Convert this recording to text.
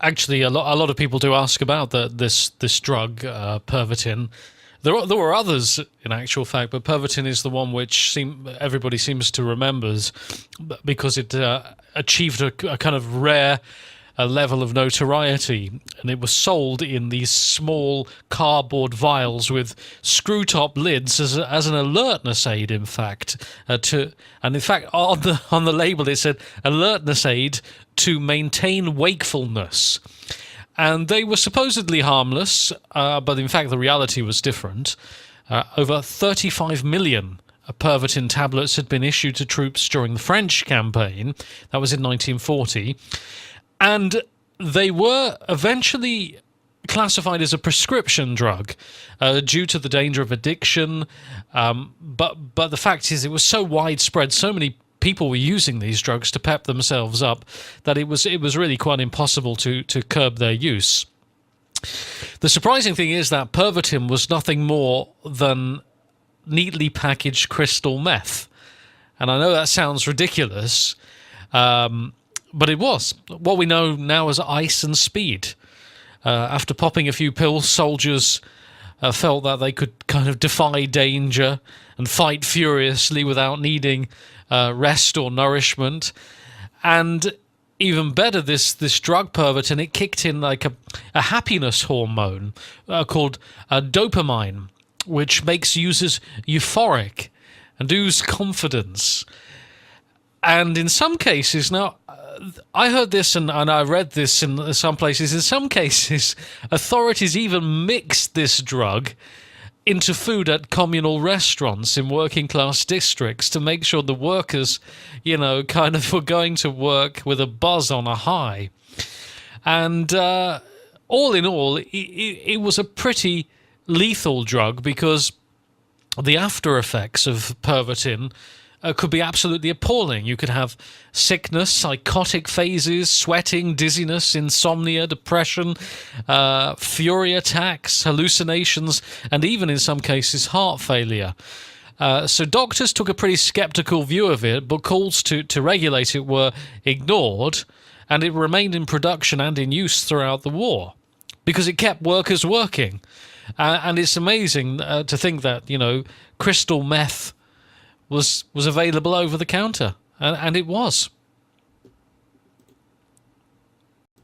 Actually, a lot of people do ask about this drug, Pervitin. There were others, in actual fact, but Pervitin is the one which everybody seems to remembers because it achieved a kind of rare level of notoriety, and it was sold in these small cardboard vials with screw-top lids as an alertness aid. In fact, and in fact on the label it said alertness aid to maintain wakefulness. And they were supposedly harmless, but in fact the reality was different. Over 35 million Pervitin tablets had been issued to troops during the French campaign. That was in 1940. And they were eventually classified as a prescription drug due to the danger of addiction. But the fact is it was so widespread, so many people were using these drugs to pep themselves up that it was really quite impossible to curb their use. The surprising thing is that Pervitin was nothing more than neatly packaged crystal meth. And I know that sounds ridiculous, but it was. What we know now as ice and speed. After popping a few pills, soldiers felt that they could kind of defy danger and fight furiously without needing rest or nourishment. And even better, this drug Pervitin, it kicked in like a happiness hormone called dopamine, which makes users euphoric and ooze confidence. And in some cases, now I heard this and I read this in some places, in some cases authorities even mixed this drug into food at communal restaurants in working class districts to make sure the workers, kind of were going to work with a buzz on a high. And all in all, it was a pretty lethal drug because the after effects of Pervitin could be absolutely appalling. You could have sickness, psychotic phases, sweating, dizziness, insomnia, depression, fury attacks, hallucinations, and even in some cases heart failure. So doctors took a pretty skeptical view of it, but calls to regulate it were ignored, and it remained in production and in use throughout the war because it kept workers working. And it's amazing to think that, crystal meth was available over the counter, and it was.